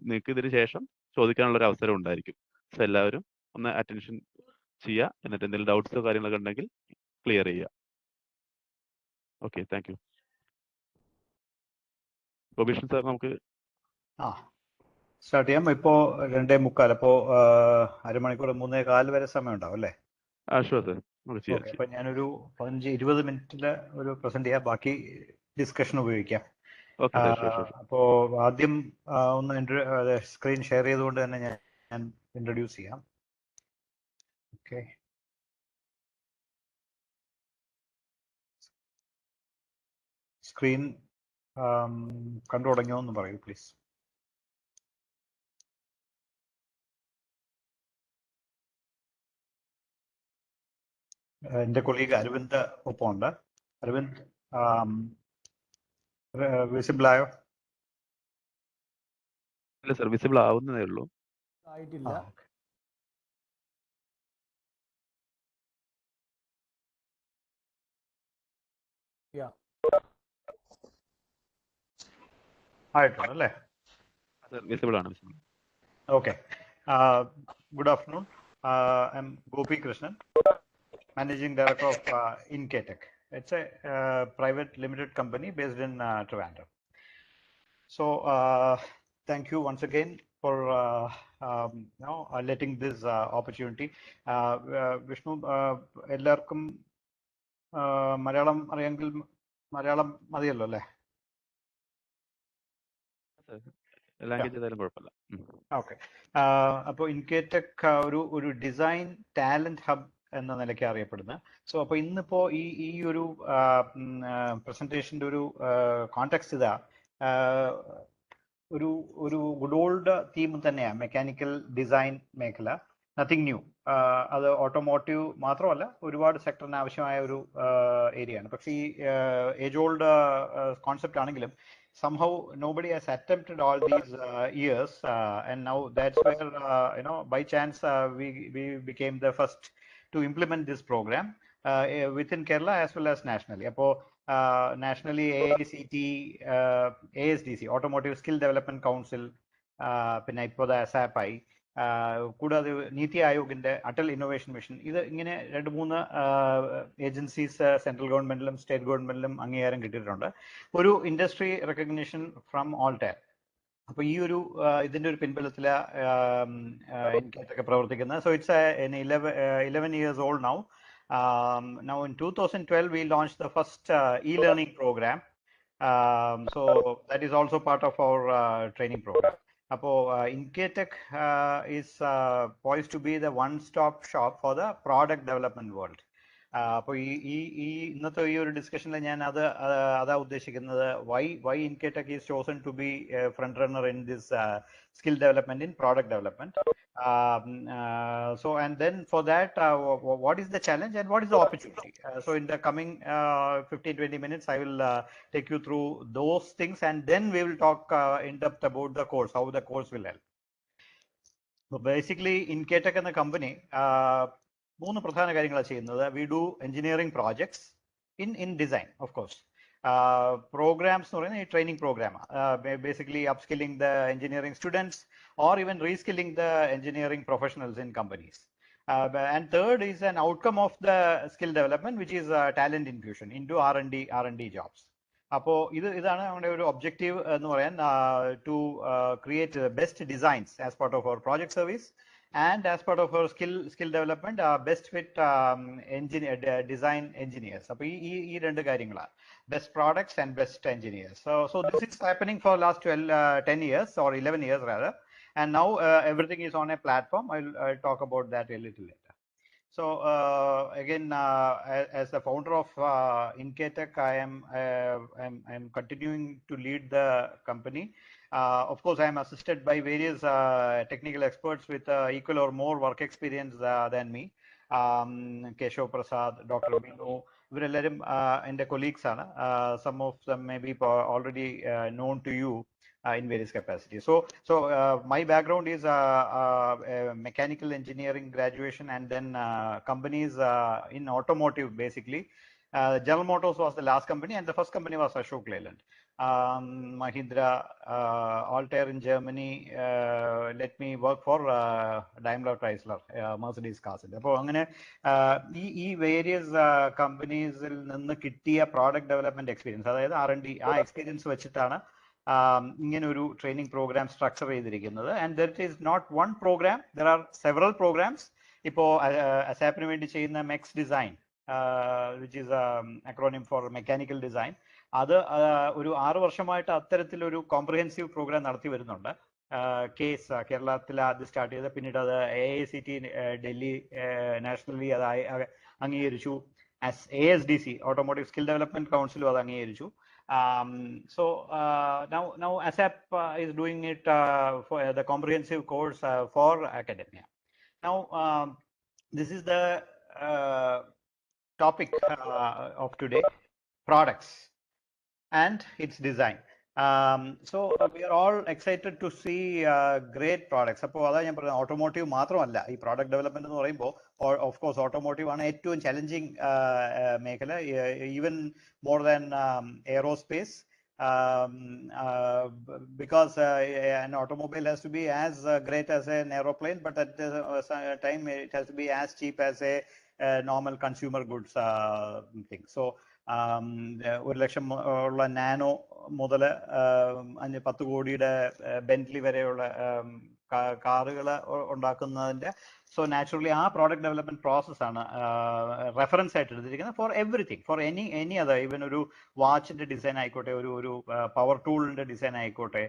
നിങ്ങൾക്ക് ഇതിന് ശേഷം ചോദിക്കാനുള്ളൊരു അവസരം ഉണ്ടായിരിക്കും. സോ എല്ലാവരും ഒന്ന് അറ്റൻഷൻ ചെയ്യുക. എന്നിട്ട് എന്തെങ്കിലും ഡൗട്ട്സോ കാര്യങ്ങളൊക്കെ ഉണ്ടെങ്കിൽ ക്ലിയർ ചെയ്യുക. Okay, thank you. Gopikrishnan sir, നമുക്ക് സ്റ്റാർട്ട് ചെയ്യാം. ഇപ്പോൾ 2:45, അപ്പോൾ അരമണിക്കൂർ 3:15 വരെ സമയം ഉണ്ടാവും അല്ലേ? ഷുവർ സാർ, നമുക്ക് ചെയ്യാം. അപ്പം ഞാനൊരു 15-20 മിനിറ്റിൽ ഒരു പ്രസന്റ് ചെയ്യാം, ബാക്കി ഡിസ്കഷൻ ഉപയോഗിക്കാം. അപ്പോൾ ആദ്യം ഒന്ന് സ്ക്രീൻ ഷെയർ ചെയ്തുകൊണ്ട് തന്നെ ഞാൻ ഇൻട്രൊഡ്യൂസ് ചെയ്യാം. ഓക്കെ, സ്ക്രീൻ കണ്ടു തുടങ്ങിയോ എന്ന് പറയൂ പ്ലീസ്. എൻ്റെ കൊളീഗ് അരവിന്ദ് ഒപ്പമുണ്ട്. അരവിന്ദ്, വിസിബിൾ ആയോ? ഇല്ല സർ, വിസിബിൾ ആവുന്നതേ ഉള്ളൂ. ആയിട്ടില്ല. ആയിട്ടുണ്ട് അല്ലേ? വിസിബിൾ ആണ്. Okay. Good afternoon. I'm Gopikrishnan, Managing Director of iNCAETEK. It's a private limited company based in Trivandrum. So thank you once again for letting this opportunity. Vishnu, ellarkum Malayalam ariyengil Malayalam madiyallo alle? Language ഏതായാലും കുഴപ്പമില്ല. Okay, അപ്പോൾ ഇൻകേടെക് ഒരു design talent hub എന്ന നിലയ്ക്ക് അറിയപ്പെടുന്നത്. So അപ്പോൾ ഇന്നിപ്പോൾ ഈ ഒരു പ്രസന്റേഷൻ്റെ ഒരു കോണ്ടെക്സ്റ്റ് ഇതാ, ഒരു ഗുഡ് ഓൾഡ് തീം തന്നെയാണ് മെക്കാനിക്കൽ ഡിസൈൻ മേഖല. Nothing new. അത് ഓട്ടോമോട്ടീവ് മാത്രമല്ല, ഒരുപാട് സെക്ടറിന് ആവശ്യമായ ഒരു ഏരിയയാണ്. പക്ഷേ ഈ ഏജ് ഓൾഡ് കോൺസെപ്റ്റ് ആണെങ്കിലും somehow nobody has attempted all these years, and now that's where by chance we became the first to implement this program within Kerala as well as nationally. Appo nationally ASDC, Automotive Skill Development Council, pinne ippoda ASAP, കൂടാതെ നീതി ആയോഗിന്റെ Atal innovation mission, ഇത് ഇങ്ങനെ 2-3 agencies central ഗവൺമെന്റിലും state ഗവൺമെന്റിലും അംഗീകാരം കിട്ടിയിട്ടുണ്ട്. ഒരു industry recognition from all time. അപ്പോൾ ഈ ഒരു ഇതിന്റെ ഒരു പിൻബലത്തിൽ ഇൻകേടെക് പ്രവർത്തിക്കുന്നത്. So it's 11 years old now. Now in 2012 we launched the first e-learning program. So that is also part of our training program. അപ്പോൾ iNCAETEK is poised to be the one-stop shop for the product development world. അപ്പോൾ ഈ ഇന്നത്തെ ഈ ഒരു ഡിസ്കഷനിൽ ഞാൻ അതാ ഉദ്ദേശിക്കുന്നത്. why iNCAETEK is chosen to be a front runner in this skill development in product development. So and then for that, what is the challenge and what is the opportunity? So in the coming 15-20 minutes I will take you through those things, and then we will talk in depth about the course, how the course will help. So basically iNCAETEK എന്ന company 3 പ്രധാന കാര്യങ്ങളാണ് ചെയ്യുന്നത്. We do engineering projects in design, of course. Programs എന്ന് പറയുന്നത് ഈ training program, basically upskilling the engineering students or even reskilling the engineering professionals in companies. And third is an outcome of the skill development, which is talent infusion into R&D jobs. അപ്പോൾ ഇതാണ് നമ്മുടെ ഒരു objective എന്ന് പറയാൻ, to create best designs as part of our project service and as part of our skill development, best fit design engineers. അപ്പോൾ ഈ 2 കാര്യങ്ങളാണ്, best products and best engineers. So this is happening for last 10 years or 11 years rather, and now everything is on a platform. I'll talk about that a little later. So again, as the founder of iNCAETEK, I am continuing to lead the company. Of course, I am assisted by various technical experts with equal or more work experience than me. Keshav Prasad, Dr. Minu, ഇവരെല്ലാവരും എൻ്റെ colleagues ആണ്. Some of them may be already known to you in various capacities. So my background is mechanical engineering graduation, and then companies in automotive basically. General Motors was the last company, and the first company was Ashok Leyland. Mahindra, Altair in Germany, let me work for Daimler Chrysler, Mercedes cars. അപ്പോൾ അങ്ങനെ ഈ various കമ്പനീസിൽ നിന്ന് കിട്ടിയ product development experience, അതായത് R&D, ആ experience വെച്ചിട്ടാണ് ഇങ്ങനെ ഒരു ട്രെയിനിങ് പ്രോഗ്രാം സ്ട്രക്ചർ ചെയ്തിരിക്കുന്നത്. And there is not one program, there are several programs. ഇപ്പോൾ അസാപ്പിന് വേണ്ടി ചെയ്യുന്ന Mechs design, which is acronym for mechanical design, അത് ഒരു 6 വർഷമായിട്ട് അത്തരത്തിലൊരു കോംപ്രിഹെൻസീവ് പ്രോഗ്രാം നടത്തി വരുന്നുണ്ട്. കേസ് കേരളത്തിൽ ആദ്യം സ്റ്റാർട്ട് ചെയ്ത് പിന്നീട് അത് AICT ഡൽഹി നാഷണലി അത് അംഗീകരിച്ചു. ASDC ഓട്ടോമോട്ടീവ് സ്കിൽ ഡെവലപ്മെന്റ് കൗൺസിലും അത് അംഗീകരിച്ചു. So now ASAP is doing it for the comprehensive course for academia. Now this is the topic of today: products and its design. So we are all excited to see great products. അപ്പോൾ അതാ ഞാൻ പറഞ്ഞത്, automotive മാത്രമല്ല ഈ product development എന്ന് പറയുമ്പോൾ, of course automotive ആണ് ഏറ്റവും ചലഞ്ചിങ് മേഖല, even more than aerospace, because an automobile has to be as great as an aeroplane, but at the time it has to be as cheap as a normal consumer goods thing. So 1 lakh ഉള്ള നാനോ മുതൽ 10 കോടിയുടെ Bentley വരെയുള്ള കാറുകൾ ഉണ്ടാക്കുന്നതിന്റെ, so naturally ആ product development process ആണ് reference ആയിട്ട് എടുത്തിരിക്കുന്നത് for everything, for any other, even ഒരു വാച്ചിന്റെ ഡിസൈൻ ആയിക്കോട്ടെ, ഒരു പവർ ടൂളിന്റെ ഡിസൈൻ ആയിക്കോട്ടെ,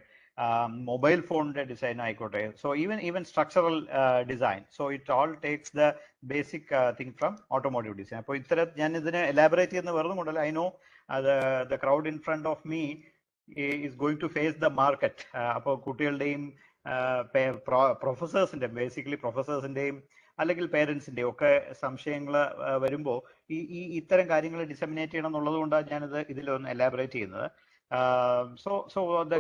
മൊബൈൽ ഫോണിന്റെ ഡിസൈൻ ആയിക്കോട്ടെ, so even structural design. So it all takes the basic thing from automotive design. അപ്പോൾ ഞാൻ ഇതിനെ എലാബറേറ്റ് ചെയ്യുന്ന വെറുതെ കൊണ്ടല്ല, I know the crowd in front of me is going to face the market. അപ്പോൾ കുട്ടികളുടെയും പ്രൊഫസേഴ്സിന്റെ, ബേസിക്കലി പ്രൊഫസേഴ്സിന്റെയും അല്ലെങ്കിൽ പേരൻസിന്റെയും ഒക്കെ സംശയങ്ങൾ വരുമ്പോൾ ഇത്തരം കാര്യങ്ങൾ ഡിസമിനേറ്റ് ചെയ്യണം എന്നുള്ളത് കൊണ്ടാണ് ഞാനിത് ഇതിലൊന്ന് എലാബറേറ്റ് ചെയ്യുന്നത്. So the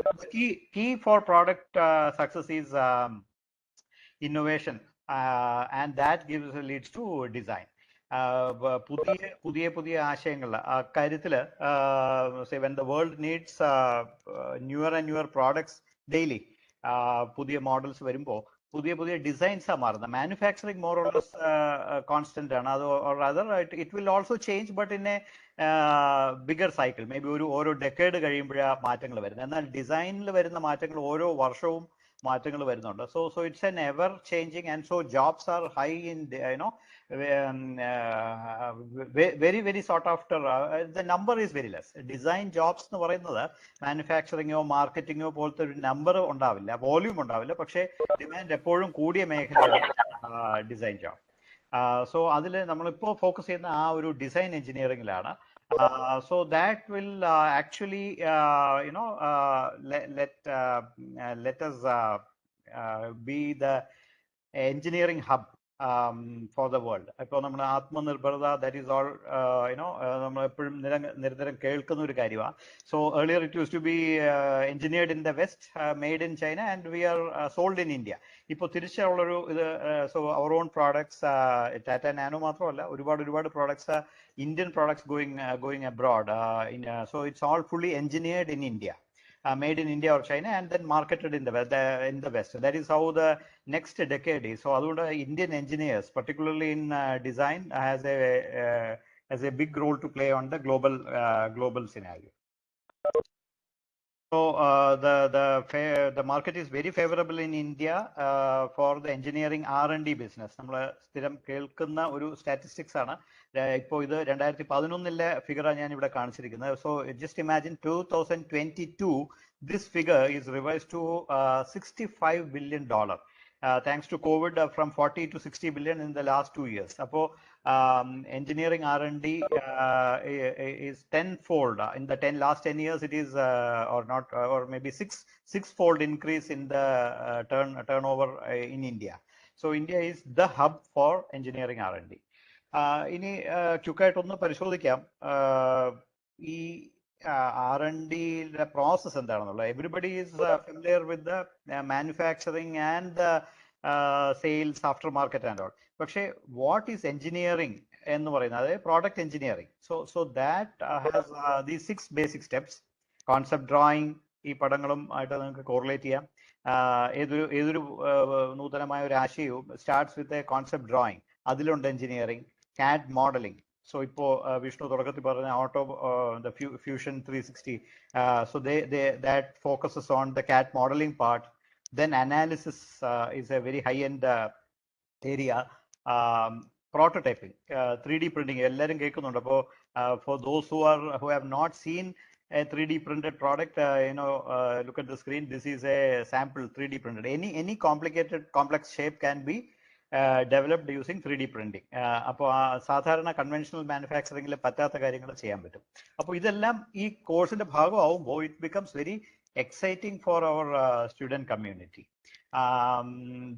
key for product success is innovation, and that leads to design. പുതിയ ആശയങ്ങൾ കാര്യത്തിൽ, when the world needs newer and newer products daily, പുതിയ മോഡൽസ് വരുമ്പോൾ പുതിയ ഡിസൈൻസാണ് മാറുന്നത്. Manufacturing more or less constant ആണ്. അത് other it will also change, but in A bigger cycle. May be ഓരോ ഡെക്കേഡ് കഴിയുമ്പോഴാണ് മാറ്റങ്ങൾ വരുന്നത്. എന്നാൽ ഡിസൈനിൽ വരുന്ന മാറ്റങ്ങൾ ഓരോ വർഷവും മാറ്റങ്ങൾ വരുന്നുണ്ട്. So it's an ever changing, and so jobs are high in very sought after. The number is very less. Design jobs എന്ന് പറയുന്നത് മാനുഫാക്ചറിങ്ങോ മാർക്കറ്റിങ്ങോ പോലത്തെ ഒരു നമ്പർ ഉണ്ടാവില്ല, വോല്യൂം ഉണ്ടാവില്ല, പക്ഷേ ഡിമാൻഡ് എപ്പോഴും കൂടിയ മേഖലയാണ് ഡിസൈൻ ജോബ്. സോ അതിൽ നമ്മളിപ്പോൾ ഫോക്കസ് ചെയ്യുന്ന ആ ഒരു design എഞ്ചിനീയറിംഗിലാണ്. So that will actually let us be the engineering hub for the world. ഇപ്പോൾ നമ്മൾ ആത്മനിർഭരത, that is all നമ്മൾ എപ്പോഴും നിരന്തരം കേൾക്കുന്ന ഒരു കാര്യമാണ്. So earlier it used to be engineered in the West, made in China, and we are sold in India. ഇപ്പോൾ തിരിച്ചുള്ളൊരു ഇത്, so our own products, Tata nano മാത്രമല്ല, ഒരുപാട് products, Indian products going abroad. So it's all fully engineered in India. Made in India or China, and then marketed in the West. That is how the next decade is. So അതുകൊണ്ട് Indian engineers, particularly in design, has a big role to play on the global scenario. So the market is very favorable in India for the engineering R&D business. നമ്മൾ സ്ഥിരം കേൾക്കുന്ന ഒരു statistics ആണ്. ഇപ്പോൾ ഇത് 2011 ഫിഗറാണ് ഞാൻ ഇവിടെ കാണിച്ചിരിക്കുന്നത്. So just imagine 2022 this figure is revised to $65 billion, thanks to COVID, from 40 to 60 billion in the last 2 years. അപ്പോൾ engineering R&D is tenfold in the last 10 years. It is or maybe six-fold increase in the turnover in India. So India is the hub for engineering R&D. ഇനി ക്യുക്കായിട്ടൊന്ന് പരിശോധിക്കാം ഈ R&Dയുടെ process എന്താണെന്നുള്ളത്. Everybody is familiar with the manufacturing and the sales, after market and all. പക്ഷേ what is engineering എന്ന് പറയുന്നത്, അതായത് product engineering. So that has these 6 basic steps. Concept drawing ഈ പടങ്ങളും ആയിട്ട് നിങ്ങൾക്ക് കോറിലേറ്റ് ചെയ്യാം. ഏതൊരു നൂതനമായ ഒരു ആശയവും starts with a concept drawing, അതിലുണ്ട് എഞ്ചിനീയറിംഗ്, CAD മോഡലിംഗ്. സോ ഇപ്പോൾ വിഷ്ണു തുടക്കത്തിൽ പറഞ്ഞ the Fusion 360, so that focuses on the CAD modeling part. Then analysis is a very high-end area. Prototyping, 3D printing, എല്ലാവരും കേൾക്കുന്നുണ്ട്. അപ്പോൾ for those who have not seen a 3D printed product, look at the screen. This is a sample 3D printed. Any complex shape can be developed using 3D printing. അപ്പോൾ സാധാരണ conventional മാനുഫാക്ചറിംഗിൽ പറ്റാത്ത കാര്യങ്ങൾ ചെയ്യാൻ പറ്റും. അപ്പോൾ ഇതെല്ലാം ഈ കോഴ്സിന്റെ ഭാഗമാവുമ്പോൾ it becomes very exciting for our student community.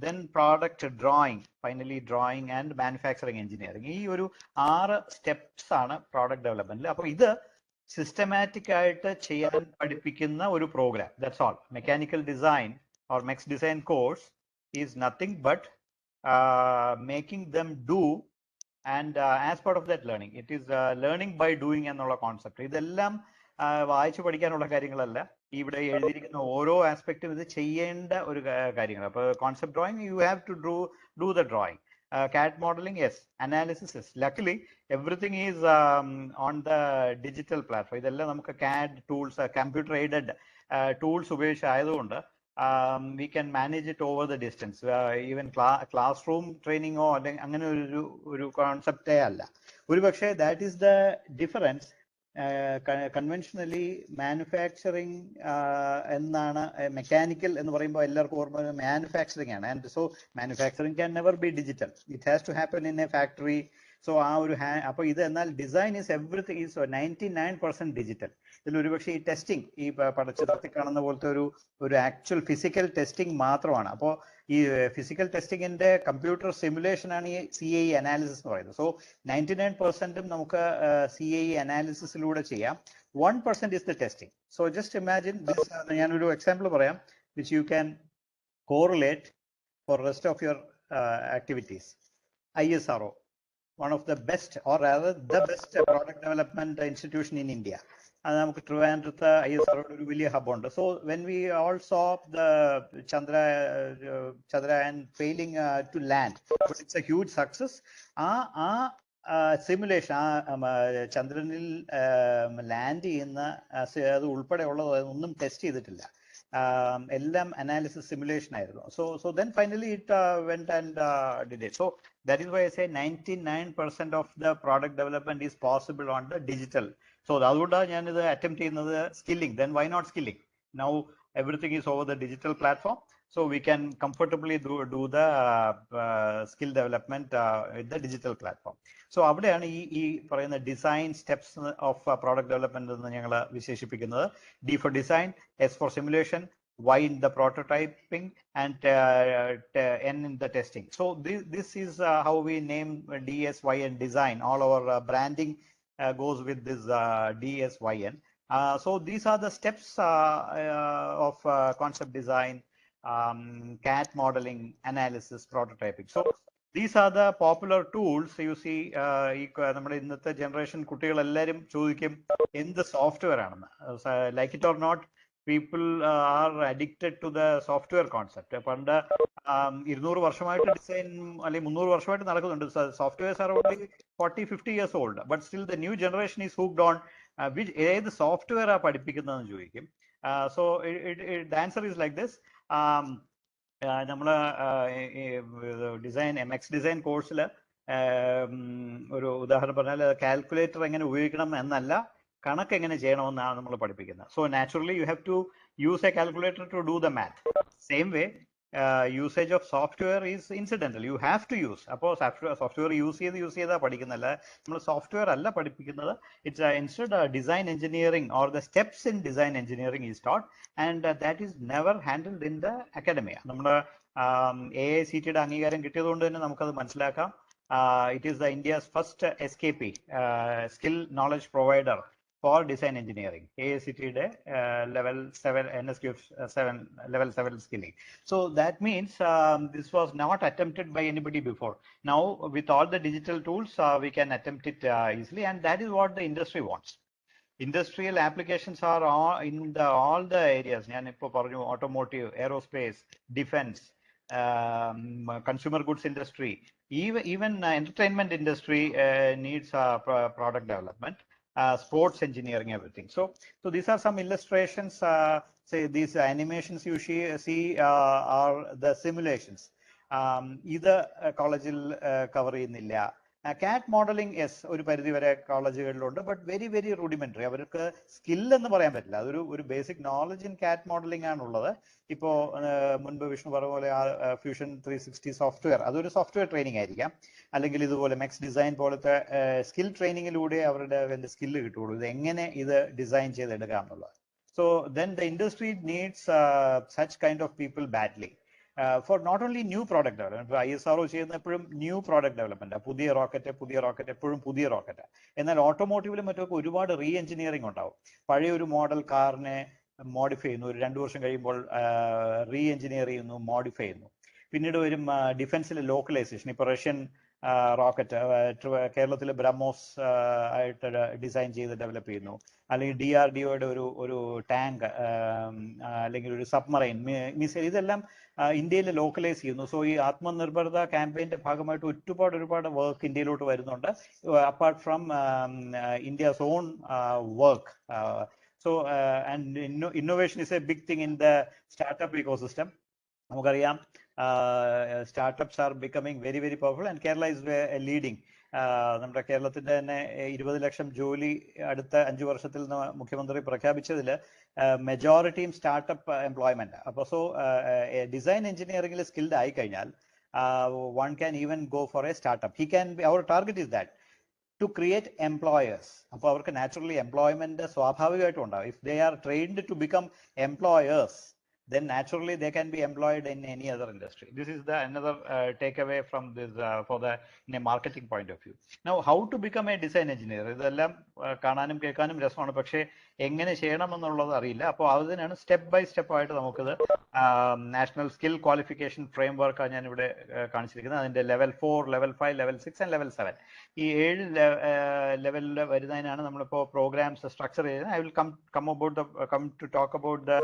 Then product drawing, finally drawing and manufacturing engineering. ഈ ഒരു 6 steps ആണ് product development. അപ്പോൾ ഇത് സിസ്റ്റമാറ്റിക് ആയിട്ട് ചെയ്യാൻ പഠിപ്പിക്കുന്ന ഒരു programme. That's all. Mechanical design or MEX design course is nothing but making them do, and as part of that learning, it is learning by doing എന്നുള്ള കോൺസെപ്റ്റ്. ഇതെല്ലാം വായിച്ചു പഠിക്കാനുള്ള കാര്യങ്ങളല്ല, ഇവിടെ എഴുതിയിരിക്കുന്ന ഓരോ ആസ്പെക്റ്റും ഇത് ചെയ്യേണ്ട ഒരു കാര്യങ്ങൾ. അപ്പോൾ concept drawing, you have to do the drawing. CAD modeling, yes. Analysis, yes. Luckily, everything is on the digital platform. ഇതെല്ലാം നമുക്ക് CAD tools, computer aided tools ഉപയോഗിച്ചായതുകൊണ്ട് we can manage it over the distance. Even classroom training ഓ അങ്ങനെ ഒരു കോൺസെപ്റ്റേ അല്ല. ഒരു പക്ഷേ that is the difference. Conventionally manufacturing എന്നാണ്, mechanical എന്ന് പറയുമ്പോൾ എല്ലാവർക്കും ഓർമ്മ മാനുഫാക്ചറിങ് ആണ്. And so manufacturing can never be digital, it has to happen in a factory. So ആ ഒരു അപ്പോൾ ഇത് എന്നാൽ design is everything is 99% digital. ഇതിൽ ഒരുപക്ഷെ ഈ ടെസ്റ്റിംഗ്, ഈ പടച്ചിത്രത്തിൽ കാണുന്ന പോലത്തെ ഒരു ആക്ച്വൽ ഫിസിക്കൽ ടെസ്റ്റിംഗ് മാത്രമാണ്. അപ്പോൾ ഈ ഫിസിക്കൽ ടെസ്റ്റിങ്ങിന്റെ കമ്പ്യൂട്ടർ സിമുലേഷൻ ആണ് ഈ CAE അനാലിസിസ് എന്ന് പറയുന്നത്. സോ 99% നമുക്ക് CAE അനാലിസിസിലൂടെ ചെയ്യാം. 1% is the testing. So just imagine this. ഞാനൊരു എക്സാമ്പിൾ പറയാം which you can correlate for rest of your activities. ISRO, one of the best, or rather the best product development institution in India. അത് നമുക്ക് ട്രിവാൻഡ്രത്ത് ISRO ഒരു വലിയ ഹബ്ബുണ്ട്. So when we all saw the Chandrayaan failing to land, but it's a huge success. ആ simulation, ചന്ദ്രനിൽ land ചെയ്യുന്ന അത് ഉൾപ്പെടെയുള്ളത് ഒന്നും ടെസ്റ്റ് ചെയ്തിട്ടില്ല, എല്ലാം അനാലിസിസ് സിമുലേഷൻ ആയിരുന്നു. So then finally it went and did it. So that is why I say 99% of the product development is possible on the digital. So അതുകൊണ്ടാണ് ഞാനിത് അറ്റംപ്റ്റ് ചെയ്യുന്നത്. Skilling, then why not skilling? Now everything is over the digital platform, so we can comfortably do the skill development with the digital platform. So അവിടെയാണ് ഈ പറയുന്ന design steps of product development എന്ന് ഞങ്ങൾ വിശേഷിപ്പിക്കുന്നത്. D for design, S for simulation, Y in the prototyping, and N in the testing. So this is how we name DSYN design. All our branding goes with this DSYN. So these are the steps of concept design, CAD modeling, analysis, prototyping. So these are the popular tools. You see, നമ്മുടെ ഇന്നത്തെ generation കുട്ടികളെല്ലാവരും ചോദിക്കും എന്ത് software ആണെന്ന്. Like it or not, people are addicted to the software concept. പണ്ട് 200 വർഷമായിട്ട് design അല്ലെങ്കിൽ 300 വർഷമായിട്ട് നടക്കുന്നുണ്ട്. Softwares are only 40-50 years old, but still the new generation is hooked on which ഏത് സോഫ്റ്റ്വെയർ ആ പഠിപ്പിക്കുന്നതെന്ന് ചോദിക്കും. So the answer is like this. നമ്മൾ design MX design കോഴ്സിൽ ഒരു ഉദാഹരണം പറഞ്ഞാൽ കാൽക്കുലേറ്റർ എങ്ങനെ ഉപയോഗിക്കണം എന്നല്ല, കണക്ക് എങ്ങനെ ചെയ്യണമെന്നാണ് നമ്മൾ പഠിപ്പിക്കുന്നത്. So naturally you have to use a calculator to do the math. Same way usage of software is incidental, you have to use. അപ്പോൾ സോഫ്റ്റ്വെയർ യൂസ് ചെയ്താൽ പഠിക്കുന്നല്ല, നമ്മൾ സോഫ്റ്റ്വെയർ അല്ല പഠിപ്പിക്കുന്നത്. It's instead design engineering or the steps in design engineering is taught, and that is never handled in the academia. നമ്മൾ AICTEയുടെ അംഗീകാരം കിട്ടിയതുകൊണ്ട് തന്നെ നമുക്കത് മനസ്സിലാക്കാം. It is the India's first SKP, skill knowledge provider for design engineering, AICTEയുടെ level 7 NSQ7 level 7 skilling. So that means this was not attempted by anybody before. Now with all the digital tools we can attempt it easily, and that is what the industry wants. Industrial applications are all in all the areas. Automotive, aerospace, defense, consumer goods industry, even entertainment industry needs product development, sports engineering, everything. So these are some illustrations. Say these animations you see are the simulations. Either college cover ചെയ്യുന്നില്ല. CAT modeling, yes, ഒരു പരിധി വരെ കോളേജുകളിലുണ്ട്, but very very rudimentary. അവർക്ക് skill എന്ന് പറയാൻ പറ്റില്ല. ഒരു basic knowledge in CAT modelling ആണുള്ളത്. ഇപ്പോ മുൻപ് വിഷ്ണു പറഞ്ഞ പോലെ ഫ്യൂഷൻ 360 സോഫ്റ്റ്വെയർ, അതൊരു സോഫ്റ്റ്വെയർ ട്രെയിനിങ് ആയിരിക്കാം. അല്ലെങ്കിൽ ഇതുപോലെ മെക്സ് ഡിസൈൻ പോലത്തെ സ്കിൽ ട്രെയിനിങ്ങിലൂടെ അവരുടെ സ്കില്ല് കിട്ടുള്ളൂ, ഇത് എങ്ങനെ ഇത് ഡിസൈൻ ചെയ്തെടുക്കാം എന്നുള്ളത്. So then the industry needs such kind of people badly. For not only new product development, ISRO ചെയ്യുന്ന എപ്പോഴും ന്യൂ പ്രോഡക്റ്റ് ഡെവലപ്മെന്റ്, പുതിയ റോക്കറ്റ് എപ്പോഴും പുതിയ റോക്കറ്റ്. എന്നാൽ ഓട്ടോമോട്ടീവിലും മറ്റൊക്കെ ഒരുപാട് റീ എഞ്ചിനീയറിംഗ് ഉണ്ടാവും. പഴയ ഒരു മോഡൽ കാറിനെ മോഡിഫൈ ചെയ്യുന്നു, ഒരു 2 വർഷം കഴിയുമ്പോൾ റീ എഞ്ചിനീയർ ചെയ്യുന്നു, മോഡിഫൈ ചെയ്യുന്നു. പിന്നീട് വരും ഡിഫൻസിലെ ലോക്കലൈസേഷൻ. ഇപ്പൊ റഷ്യൻ റോക്കറ്റ് കേരളത്തിലെ ബ്രഹ്മോസ് ആയിട്ട് ഡിസൈൻ ചെയ്ത് ഡെവലപ്പ് ചെയ്യുന്നു. അല്ലെങ്കിൽ DRDOയുടെ ഒരു ടാങ്ക്, അല്ലെങ്കിൽ ഒരു സബ്മറൈൻ മിസൈൽ, ഇതെല്ലാം ഇന്ത്യയിൽ ലോക്കലൈസ് ചെയ്യുന്നു. സോ ഈ ആത്മനിർഭരത ക്യാമ്പയിന്റെ ഭാഗമായിട്ട് ഒരുപാട് വർക്ക് ഇന്ത്യയിലോട്ട് വരുന്നുണ്ട്, apart from India's own work. So and innovation is a big thing in the startup ecosystem. നമുക്കറിയാം startups are becoming very very powerful and Kerala is leading. നമ്മുടെ കേരളത്തിന്റെ തന്നെ 20 ലക്ഷം ജോലി അടുത്ത 5 വർഷത്തിൽ നിന്ന് മുഖ്യമന്ത്രി പ്രഖ്യാപിച്ചതിൽ മെജോറിറ്റിയും സ്റ്റാർട്ടപ്പ് എംപ്ലോയ്മെന്റ്. അപ്പോൾ സോ ഡിസൈൻ എഞ്ചിനീയറിംഗിൽ സ്കിൽഡ് ആയി കഴിഞ്ഞാൽ one can even go for a startup. He can be, our target is that to create employers. അപ്പോൾ അവർക്ക് നാച്ചുറലി എംപ്ലോയ്മെന്റ് സ്വാഭാവികമായിട്ടും ഉണ്ടാവും. If they are trained to become employers, then naturally they can be employed in any other industry. This is the another takeaway from this for the in a marketing point of view. Now, how to become a design engineer? ഇതെല്ലാം കാണാനും കേൾക്കാനും രസമാണ്, പക്ഷേ എങ്ങനെ ചെയ്യണം എന്നുള്ളത് അറിയില്ല. അപ്പോൾ അതിനാണ് സ്റ്റെപ്പ് ബൈ സ്റ്റെപ്പ് ആയിട്ട് നമുക്കിത് നാഷണൽ സ്കിൽ ക്വാളിഫിക്കേഷൻ ഫ്രെയിം വർക്കാണ് ഞാൻ ഇവിടെ കാണിച്ചിരിക്കുന്നത്. അതിന്റെ level 4, level 5, level 6 and level 7, ഈ 7 ലെവലിൽ വരുന്നതിനാണ് നമ്മളിപ്പോൾ പ്രോഗ്രാംസ് സ്ട്രക്ചർ ചെയ്യുന്നത്. I will come to talk about the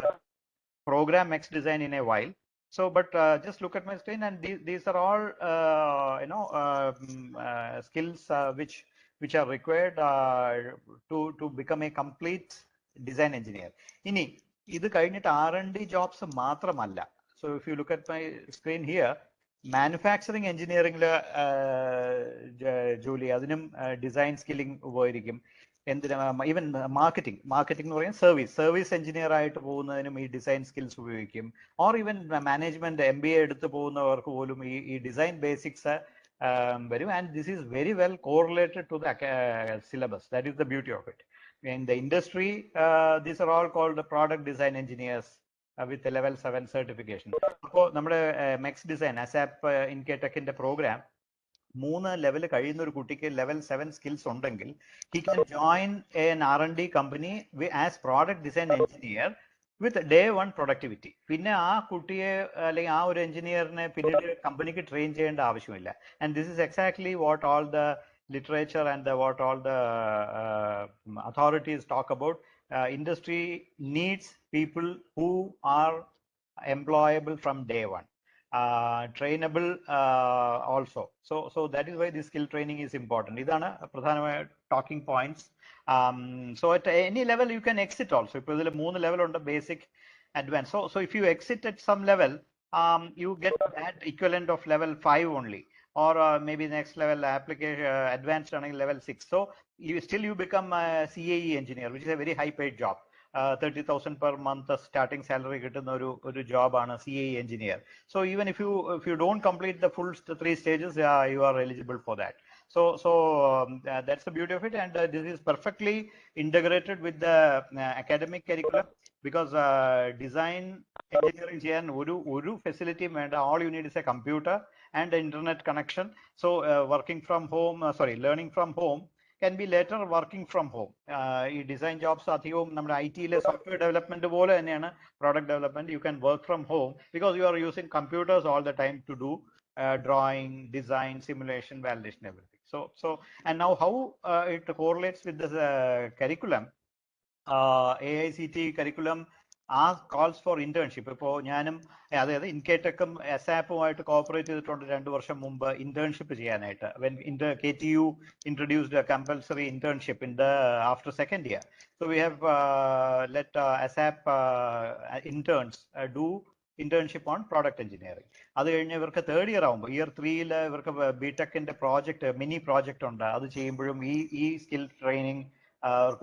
program X design in a while. So, but just look at my screen, and these are all skills which are required to become a complete design engineer. Ini idu കഴിഞ്ഞിട്ട് R&D jobs മാത്രമല്ല. So if you look at my screen here, manufacturing എഞ്ചിനീയറിംഗില് ജോലി, അതിനും design skilling ഉപകരിക്കും. എന്തിനാ, even marketing എന്ന് പറയുന്നത് service engineer ആയിട്ട് പോകുന്നതിനും ഈ ഡിസൈൻ സ്കിൽസ് ഉപയോഗിക്കും. ഓർ ഈവൻ മാനേജ്മെന്റ് MBA എടുത്ത് പോകുന്നവർക്ക് പോലും ഈ ഡിസൈൻ ബേസിക്സ് വരും. And this is very well correlated to the syllabus. That is the beauty of it. In the industry these are all called product design engineers with level 7 certification. അപ്പോൾ നമ്മുടെ മെക്സ് design ASAP ഇൻകേടെക്കിന്റെ program 3 level കഴിയുന്ന ഒരു കുട്ടിക്ക് level 7 skills ഉണ്ടെങ്കിൽ he can join an R&D company as product design engineer with day 1 productivity. പിന്നെ ആ കുട്ടിയെ അല്ലെങ്കിൽ ആ ഒരു എഞ്ചിനീയറിനെ പിന്നീട് കമ്പനിക്ക് ട്രെയിൻ ചെയ്യേണ്ട ആവശ്യമില്ല. And this is exactly what all the literature and what all the authorities talk about. Industry needs people who are employable from day 1. Trainable also. So that is why this skill training is important. Idana pradhanamaya talking points. So at any level you can exit also. Ipo idile 3 level undu: basic, advanced. So if you exit at some level, you get that equivalent of level 5 only, or maybe next level application advanced running level 6. So you become a CAE engineer, which is a very high paid job. 30,000 per month starting salary കിട്ടുന്ന ഒരു ജോബാണ് CAE engineer. So even if you don't complete the full 3 stages, you are eligible for that. So that's the beauty of it, and this is perfectly integrated with the academic curriculum, because design engineering ചെയ്യാൻ ഒരു facility വേണ്ട. All you need is a computer and internet connection. So learning from home can be later working from home. ഈ design jobs അധികവും നമ്മുടെ IT-യിലെ software development പോലെ തന്നെയാണ് product development. You can work from home because you are using computers all the time to do drawing, design, simulation, validation, everything. So and now how it correlates with this curriculum. AICT curriculum calls for internship. ഇപ്പോൾ ഞാനും അതായത് ഇൻകേടെക്കും എസാപ്പുമായിട്ട് cooperate ചെയ്തിട്ടുണ്ട് 2 വർഷം മുമ്പ് internship ചെയ്യാനായിട്ട്. when KTU introduced a compulsory internship in the after second year, so we have let ASAP interns do internship on product engineering. അത് കഴിഞ്ഞ് ഇവർക്ക് തേർഡ് ഇയർ ആകുമ്പോൾ ഇയർ 3 ഇവർക്ക് ബിടെക്കിന്റെ പ്രോജക്റ്റ് മിനി പ്രോജക്റ്റ് ഉണ്ട്. അത് ചെയ്യുമ്പോഴും ഈ സ്കിൽ ട്രെയിനിങ്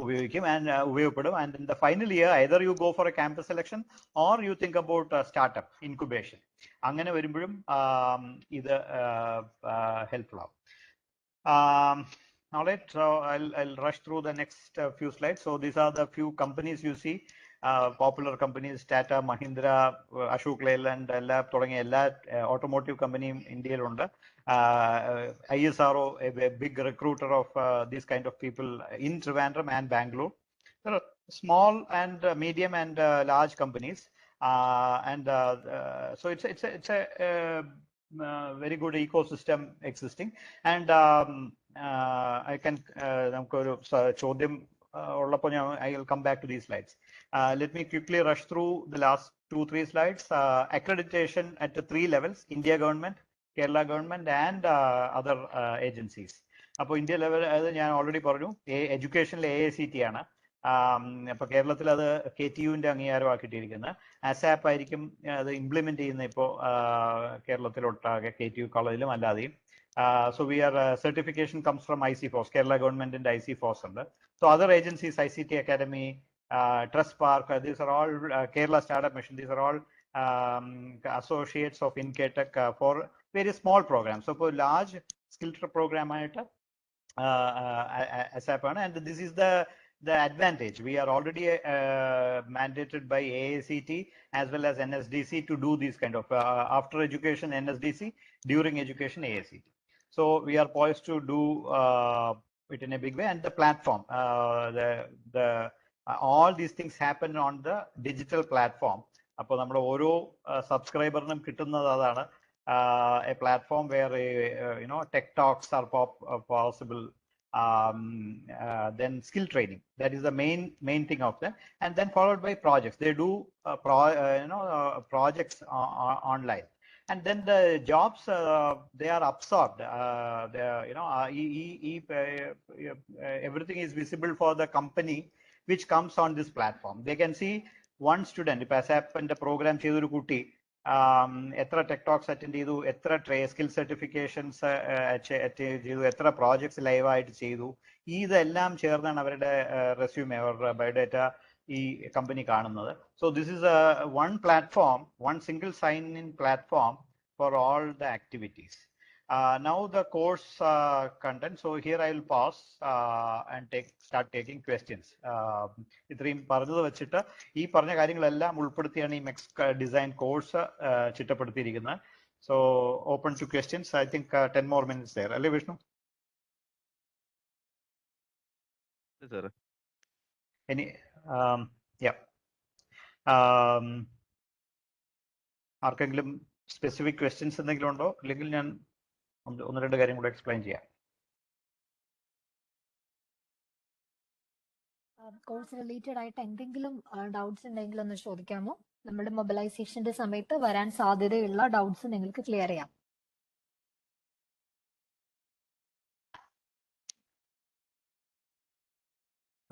ഉപയോഗിക്കും ആൻഡ് ഉപയോഗപ്പെടും. And in the final year either you go for a campus selection or you think about startup incubation. അങ്ങനെ വരുമ്പോഴും ഇത് ഹെൽപ്ഫുൾ ആവും. All right, so I'll rush through the next few slides. So these are the few companies you see, popular companies, Tata, Mahindra, Ashok Leyland, തുടങ്ങിയ എല്ലാ automotive company ഇന്ത്യയിലുണ്ട്. ISRO, a big recruiter of these kind of people in Trivandrum and Bangalore. There are small and medium and large companies, so it's a very good ecosystem existing. And I can നമുക്കൊരു ചോദ്യം ഉള്ളപ്പോൾ I will come back to these slides. Let me quickly rush through the last 2-3 slides. Accreditation at the 3 levels: India government, Kerala government and other agencies. അപ്പോൾ India level അത് ഞാൻ already പറഞ്ഞു. എഡ്യൂക്കേഷനിൽ AICT ആണ്. അപ്പൊ കേരളത്തിൽ അത് KTUവിന്റെ അംഗീകാരമാക്കിയിട്ടിരിക്കുന്നത്. ASAP ആയിരിക്കും അത് ഇംപ്ലിമെന്റ് ചെയ്യുന്ന ഇപ്പോൾ കേരളത്തിലൊട്ടാകെ KTU കോളേജിലും അല്ലാതെയും. So we are certification comes from IC-FOS, Kerala government and IC-FOS ഉണ്ട്. So other agencies, ICT Academy, Trust Park, these are all Kerala Startup Mission. These are all associates of iNCAETEK for very small programs. So for large skill program ആയിട്ട് ASAP ആണ്. And this is the advantage. We are already mandated by AICT as well as NSDC to do these kind of after education NSDC, during education AICT. So we are poised to do it in a big way. And the platform, all these things happen on the digital platform. അപ്പോൾ നമ്മുടെ ഓരോ സബ്സ്ക്രൈബറിനും കിട്ടുന്നത് അതാണ്, a platform where tech talks are possible. Then skill training, that is the main thing of them, and then followed by projects. They do projects online, and then the jobs they are absorbed. Everything is visible for the company which comes on this platform. They can see one student if ASAP in the program ചെയ്തൊരു കുട്ടി എത്ര tech talks attend ചെയ്തു, എത്ര skill certifications ചെയ്തു, എത്ര projects ലൈവായിട്ട് ചെയ്തു, ഇതെല്ലാം ചേർന്നാണ് അവരുടെ റെസ്യൂമെ, അവരുടെ ബയോഡേറ്റ ഈ കമ്പനി കാണുന്നത്. So this is one platform, one single sign in platform for all the activities. Now the course content. So here I will pause and start taking questions. ഇത്രയും പറഞ്ഞത് വെച്ചിട്ട് ഈ പറഞ്ഞ കാര്യങ്ങളെല്ലാം ഉൾപ്പെടുത്തിയാണ് ഈ മെക്സ് ഡിസൈൻ കോഴ്സ് ചിട്ടപ്പെടുത്തിയിരിക്കുന്നത്. So open to questions. I think 10 more minutes there. അല്ലേ വിഷ്ണു? Any yeah. ആർക്കെങ്കിലും സ്പെസിഫിക് ക്വസ്റ്റ്യൻസ് എന്തെങ്കിലും ഉണ്ടോ? അല്ലെങ്കിൽ ഞാൻ ഒന്ന് രണ്ട് കാര്യം കൂടെ എക്സ്പ്ലെയിൻ ചെയ്യാം. കോഴ്സ് റിലേറ്റഡ് ആയിട്ട് എന്തെങ്കിലും ഡൗട്ട്സ് ഉണ്ടെങ്കിൽ ഒന്ന് ചോദിക്കാമോ? നമ്മുടെ മൊബിലൈസേഷന്റെ സമയത്ത് വരാൻ സാധ്യതയുള്ള ഡൗട്ട്സ് നിങ്ങൾക്ക് ക്ലിയർ ചെയ്യാം.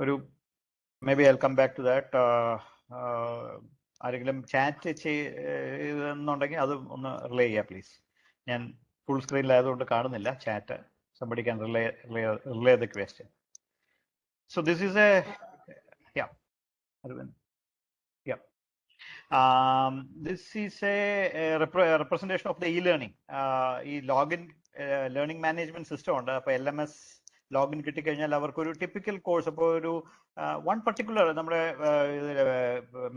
ഒരു maybe I'll come back to that. ആരെങ്കിലും ചാറ്റ് ചെയ്യുന്നുണ്ടെങ്കിൽ അത് ഒന്ന് റിലേ ചെയ്യാം പ്ലീസ്. ഞാൻ ഫുൾ സ്ക്രീനിലായതുകൊണ്ട് കാണുന്നില്ല chat. Somebody can relay the question. So this is a this is a representation of the e-learning. ഈ ലോഗിൻ ലേണിംഗ് മാനേജ്മെന്റ് സിസ്റ്റം ഉണ്ട്. അപ്പോൾ LMS ലോഗിൻ കിട്ടിക്കഴിഞ്ഞാൽ അവർക്കൊരു ടിപ്പിക്കൽ കോഴ്സ്, അപ്പോൾ ഒരു വൺ പർട്ടിക്കുലർ നമ്മുടെ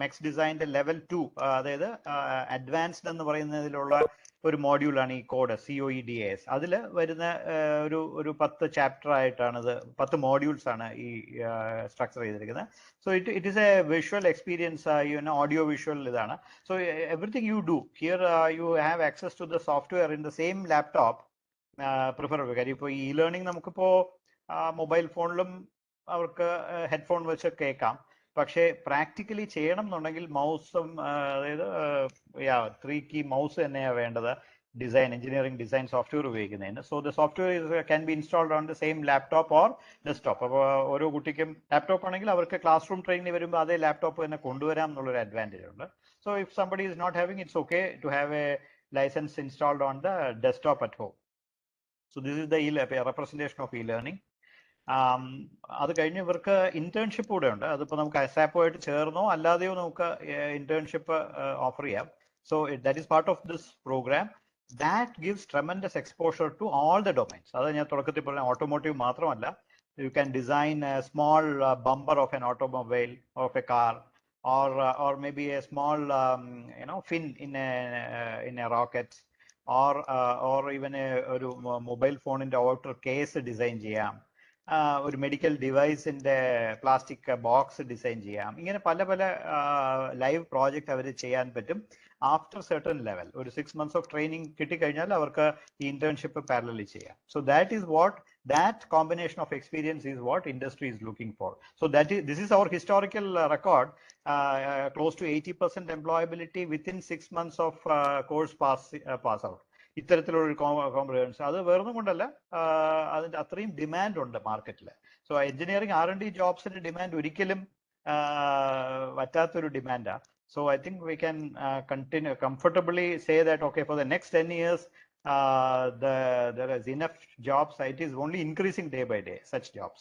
മെക്സ് ഡിസൈൻ്റെ ലെവൽ 2, അതായത് അഡ്വാൻസ്ഡ് എന്ന് പറയുന്നതിലുള്ള ഒരു മോഡ്യൂളാണ് ഈ കോഡ് COEDAS. അതിൽ വരുന്ന ഒരു 10 ചാപ്റ്റർ ആയിട്ടാണിത്, 10 മോഡ്യൂൾസ് ആണ് ഈ സ്ട്രക്ചർ ചെയ്തിരിക്കുന്നത്. So it is a visual experience, audio visual ഇതാണ്. So everything you do here you have access to the software in the same laptop preferable. കാര്യം ഇപ്പോൾ ഈ ലേണിംഗ് നമുക്കിപ്പോൾ മൊബൈൽ ഫോണിലും അവർക്ക് ഹെഡ്ഫോൺ വെച്ച് കേൾക്കാം. പക്ഷേ പ്രാക്ടിക്കലി ചെയ്യണം എന്നുണ്ടെങ്കിൽ മൗസും അതായത് 3 key മൗസ് തന്നെയാണ് വേണ്ടത് engineering design software ഉപയോഗിക്കുന്നതിന്. So the software can be installed on the same laptop or desktop. അപ്പോൾ ഓരോ കുട്ടിക്കും ലാപ്ടോപ്പ് ആണെങ്കിൽ അവർക്ക് ക്ലാസ് റൂം ട്രെയിനിങ് വരുമ്പോൾ അതേ ലാപ്ടോപ്പ് തന്നെ കൊണ്ടുവരാം എന്നുള്ളൊരു അഡ്വാൻറ്റേജ് ഉണ്ട്. So if somebody is not having, it's okay to have a license installed on the desktop at home. So this is the representation of e-learning. അത് കഴിഞ്ഞ് ഇവർക്ക് ഇന്റേൺഷിപ്പ് കൂടെ ഉണ്ട്. അതിപ്പോൾ നമുക്ക് അസാപ്പുമായിട്ട് ചേർന്നോ അല്ലാതെയോ നമുക്ക് ഇന്റേൺഷിപ്പ് ഓഫർ ചെയ്യാം. So that is part of this program. That gives tremendous exposure to all the domains. അത് ഞാൻ തുടക്കത്തിൽ പറഞ്ഞ ഓട്ടോമോട്ടീവ് മാത്രമല്ല. You can design a small bumper of an automobile, of a car, or maybe a small fin in a rocket, or even ഒരു mobile ഫോണിന്റെ outer case design ചെയ്യാം. ഒരു medical ഡിവൈസിന്റെ പ്ലാസ്റ്റിക് ബോക്സ് ഡിസൈൻ ചെയ്യാം. ഇങ്ങനെ പല പല ലൈവ് പ്രോജക്റ്റ് അവർ ചെയ്യാൻ പറ്റും ആഫ്റ്റർ സർട്ടൺ ലെവൽ. ഒരു 6 months ഓഫ് ട്രെയിനിങ് കിട്ടിക്കഴിഞ്ഞാൽ അവർക്ക് ഈ ഇന്റേൺഷിപ്പ് പാരലലി ചെയ്യാം. So that is what that combination of experience is what industry is looking for. So this is our historical record. Close to 80% employability within 6 months of course pass out. ഇത്തരത്തിലുള്ള comprehension അത് വേറൊന്നും കൊണ്ടല്ല, അതിന്റെ അത്രയും demand ഉണ്ട് മാർക്കറ്റിൽ. So engineering R&D ജോബ്സിന്റെ demand ഒരിക്കലും പറ്റാത്തൊരു ഡിമാൻഡാണ്. So I think we can continue comfortably say that okay, for the next 10 years there is enough jobs. It is only increasing day by day, such jobs.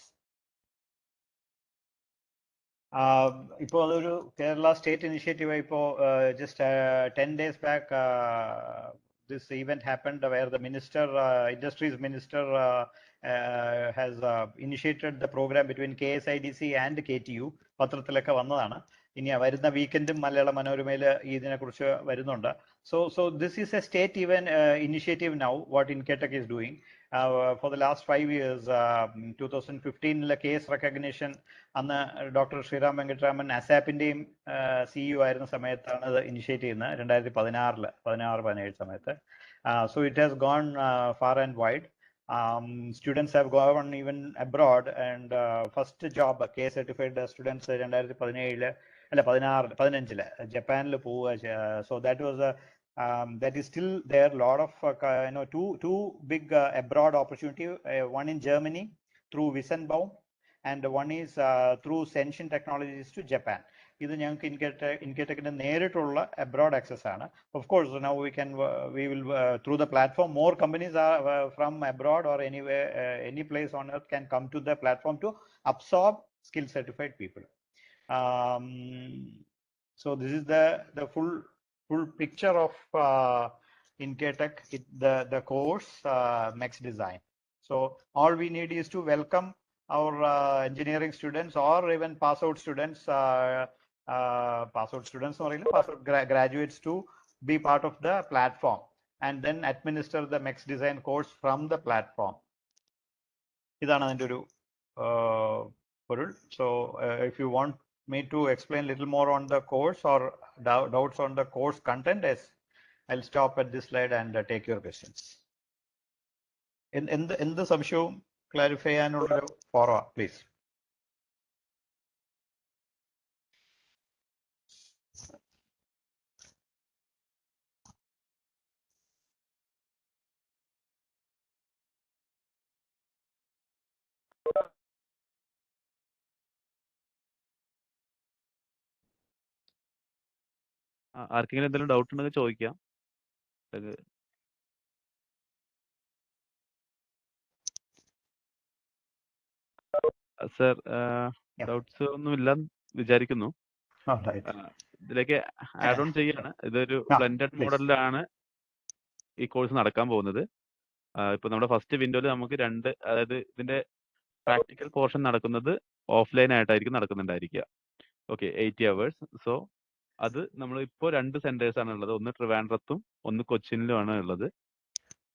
ഇപ്പോൾ അതൊരു Kerala state initiative. ഇപ്പോൾ just 10 days back this event happened where the minister, industries minister has initiated the program between KSIDC and KTU. പത്രത്തിലൊക്കെ വന്നതാണ്. ഇനി വരുന്ന വീക്കെൻഡും മലയാള മനോരമയിൽ ഇതിനെ കുറിച്ച് വരുന്നുണ്ട്. So this is a state initiative now what iNCAETEK is doing. For the last 5 years, 2015 case recognition അന്ന് doctor Sriram Venkataraman അസാപ്പിന്റെയും CEO ആയിരുന്ന സമയത്താണ് അത് ഇനിഷ്യേറ്റ് ചെയ്യുന്നത്. 2016-17 സമയത്ത്. So it has gone far and wide. Students have gone even abroad, and first job K certified students 2015 ജപ്പാനിൽ പോവുക. So that was that is still there. Lot of two big abroad opportunity. One in Germany through Wissenbaum, and one is through Senshin Technologies to Japan. ഇത് ഞങ്ങൾക്ക് ഇൻകേടെക്കിന്റെ നേരിട്ടുള്ള abroad access ആണ്. Of course now we will through the platform more companies are from abroad or anywhere any place on earth can come to the platform to absorb skill certified people. So this is the full picture of iNCAETEK, the course MEX design. So all we need is to welcome our engineering students or even pass out students graduates to be part of the platform and then administer the MEX design course from the platform. ഇതാണ് അതിന്റെ ഒരു പൊരുൾ. So if you want me to explain little more on the course or doubts on the course content, I'll stop at this slide and take your questions. എന്ത് സംശയവും clarify ചെയ്യാനുള്ളൊരു forum please. ആർക്കെങ്കിലും എന്തെങ്കിലും doubt ഉണ്ടെങ്കിൽ ചോദിക്കാം. Sir doubts ഒന്നും ഇല്ലെന്ന് വിചാരിക്കുന്നു. ഇതിലേക്ക് ആഡ് ഓൺ ചെയ്യാണ്. ഇതൊരു ബ്ലെൻഡഡ് മോഡലിലാണ് ഈ കോഴ്സ് നടക്കാൻ പോകുന്നത്. ഇപ്പൊ നമ്മുടെ ഫസ്റ്റ് വിൻഡോയിൽ നമുക്ക് അതായത് ഇതിന്റെ പ്രാക്ടിക്കൽ പോർഷൻ നടക്കുന്നത് ഓഫ്ലൈൻ ആയിട്ടായിരിക്കും നടക്കുന്നുണ്ടായിരിക്കുക. Okay, 80 hours. സോ അത് നമ്മൾ ഇപ്പോൾ 2 സെന്റേഴ്സ് ആണ് ഉള്ളത്. ഒന്ന് ട്രിവാൻഡ്രത്തും ഒന്ന് കൊച്ചിനിലുമാണ് ഉള്ളത്.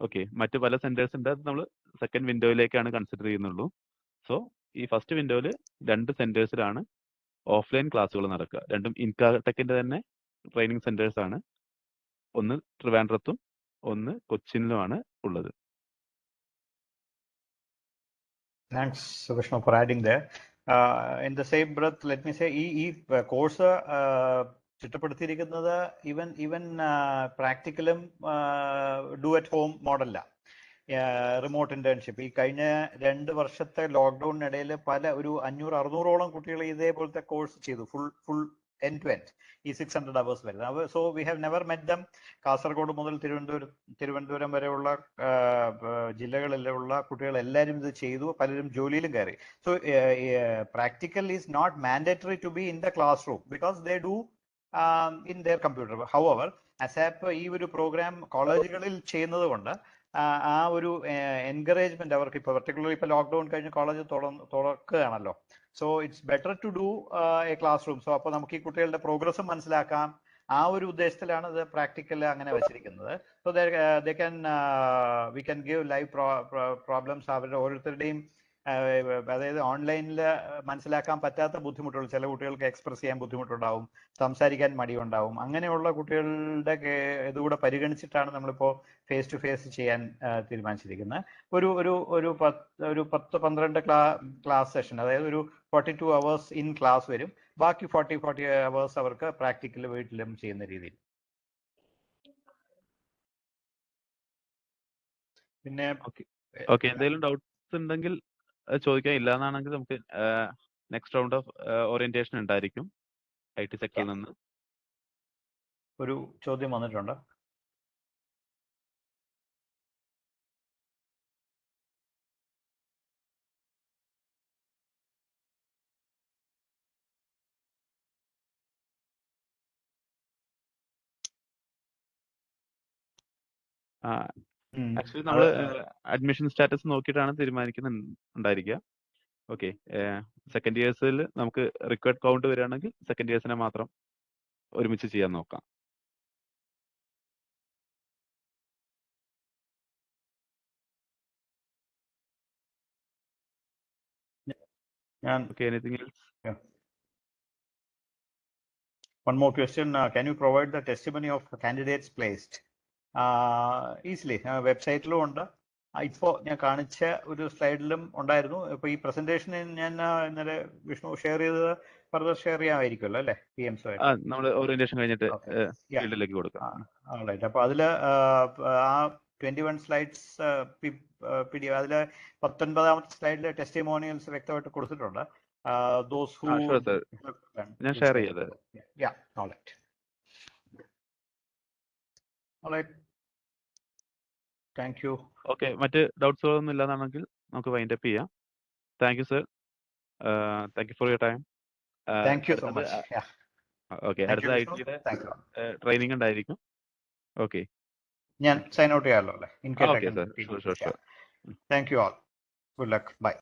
ഓക്കെ, മറ്റു പല സെന്റേഴ്സ് ഉണ്ട്. അത് നമ്മൾ സെക്കൻഡ് വിൻഡോയിലേക്കാണ് കൺസിഡർ ചെയ്യുന്നുള്ളൂ. സോ ഈ ഫസ്റ്റ് വിൻഡോയിൽ 2 സെന്റേഴ്സിലാണ് ഓഫ്ലൈൻ ക്ലാസ്സുകൾ നടക്കുക. രണ്ടും ഇൻകാടെക്കിന്റെ തന്നെ ട്രെയിനിങ് സെന്റേഴ്സ് ആണ്. ഒന്ന് ട്രിവാൻഡ്രത്തും ഒന്ന് കൊച്ചിനിലുമാണ് ഉള്ളത്. Thanks, Vishnu, for adding there. in the same breath, let me say, ഈ കോഴ്സ് ചിട്ടപ്പെടുത്തിയിരിക്കുന്നത് ഈവൻ പ്രാക്ടിക്കലും ഡു അറ്റ് ഹോം മോഡല്ല, റിമോട്ട് ഇന്റേൺഷിപ്പ്. ഈ കഴിഞ്ഞ 2 വർഷത്തെ ലോക്ക്ഡൌണിനിടയിൽ ഒരു 500-600ഓളം കുട്ടികൾ ഇതേപോലത്തെ കോഴ്സ് ചെയ്തു, ഫുൾ end to end, ഈ 600 hours വരുന്നത്. So we have never met dum. Kasaragod മുതൽ തിരുവനന്തപുരം വരെയുള്ള ജില്ലകളിലുള്ള കുട്ടികൾ എല്ലാവരും ഇത് ചെയ്തു, പലരും ജോലിയിലും കയറി. So practical is not mandatory to be in the classroom because they do in their computer. However ASAP ഈ ഒരു പ്രോഗ്രാം കോളേജുകളിൽ ചെയ്യുന്നത് കൊണ്ട് ആ ഒരു എൻകറേജ്മെന്റ് അവർക്ക് ഇപ്പൊ പർട്ടിക്കുലർലി ഇപ്പൊ ലോക്ക്ഡൌൺ കഴിഞ്ഞ് കോളേജ് തുറക്കുകയാണല്ലോ. So it's better to do a classroom. സോ അപ്പോൾ നമുക്ക് ഈ കുട്ടികളുടെ പ്രോഗ്രസ്സും മനസ്സിലാക്കാം. ആ ഒരു ഉദ്ദേശത്തിലാണ് ഇത് പ്രാക്ടിക്കൽ അങ്ങനെ വെച്ചിരിക്കുന്നത്. So we can give live problems. അവരുടെ ഓരോരുത്തരുടെയും അതായത് ഓൺലൈനിൽ മനസ്സിലാക്കാൻ പറ്റാത്ത ബുദ്ധിമുട്ടുകൾ, ചില കുട്ടികൾക്ക് എക്സ്പ്രസ് ചെയ്യാൻ ബുദ്ധിമുട്ടുണ്ടാവും, സംസാരിക്കാൻ മടിയുണ്ടാവും. അങ്ങനെയുള്ള കുട്ടികളുടെ ഇതുകൂടെ പരിഗണിച്ചിട്ടാണ് നമ്മളിപ്പോൾ ഫേസ് ടു ഫേസ് ചെയ്യാൻ തീരുമാനിച്ചിരിക്കുന്നത്. ഒരു 10-12 ക്ലാസ് സെഷൻ, അതായത് ഒരു 42 hours ഇൻ ക്ലാസ് വരും, ബാക്കി 40 hours അവർക്ക് പ്രാക്ടിക്കൽ വീട്ടിലും ചെയ്യുന്ന രീതിയിൽ. പിന്നെ എന്തെങ്കിലും ഡൗട്ട്സ് ഉണ്ടെങ്കിൽ ചോദിക്കാൻ. ഇല്ലാന്നാണെങ്കിൽ നമുക്ക് നെക്സ്റ്റ് റൗണ്ട് ഓഫ് ഓറിയന്റേഷൻ ഉണ്ടായിരിക്കും IT സെക്ടറിൽ നിന്ന്. ഒരു ചോദ്യം വന്നിട്ടുണ്ട്. ആക്ച്വലി നമ്മൾ അഡ്മിഷൻ സ്റ്റാറ്റസ് നോക്കിയിട്ടാണ് തീരുമാനിക്കുന്നുണ്ടായിരിക്കുക. ഓക്കെ, സെക്കൻഡ് ഇയേഴ്സിൽ നമുക്ക് റിക്വയർഡ് കൗണ്ട് വരികയാണെങ്കിൽ സെക്കൻഡ് ഇയേഴ്സിനെ മാത്രം ഒരുമിച്ച് ചെയ്യാൻ നോക്കാം. Okay, anything else? Yeah. One more question. Can you provide the testimony of candidates placed? Easily. വെബ്സൈറ്റിലും ഉണ്ട്. ഇപ്പോൾ ഞാൻ കാണിച്ച ഒരു സ്ലൈഡിലും ഉണ്ടായിരുന്നു. ഇപ്പൊ ഈ പ്രസന്റേഷൻ ഞാൻ ഇന്നലെ വിഷ്ണു ഷെയർ ചെയ്തത് ഫർദർ ഷെയർ ചെയ്യാമായിരിക്കുമല്ലോ അല്ലേ? PMs നമ്മൾ ഓറിയന്റേഷൻ കഴിഞ്ഞിട്ട് ഫീൽഡിലേക്ക് കൊടുക്കാം. അപ്പൊ അതില് ആ 21 സ്ലൈഡ്സ് അതില് 19ാമത്തെ സ്ലൈഡില് ടെസ്റ്റിമോണിയൽസ് വ്യക്തമായിട്ട് കൊടുത്തിട്ടുണ്ട്. Those who ഞാൻ ഷെയർ ചെയ്തത്. Yeah, all right. Thank you. Okay, മറ്റ് ഡൗട്ട്സുകളൊന്നും ഇല്ലാന്നാണെങ്കിൽ നമുക്ക് വൈൻഡ് അപ്പ് ചെയ്യാം. Thank you sir. Thank you for your time. Thank you so much. Yeah. Okay, അടുത്ത ITയുടെ ട്രെയിനിങ് ഉണ്ടായിരിക്കും. ഓക്കെ, ഞാൻ സൈൻ ഔട്ട് ചെയ്യാമല്ലോ അല്ലേ? Okay, sir. Sure. Thank you all. Good luck. Bye.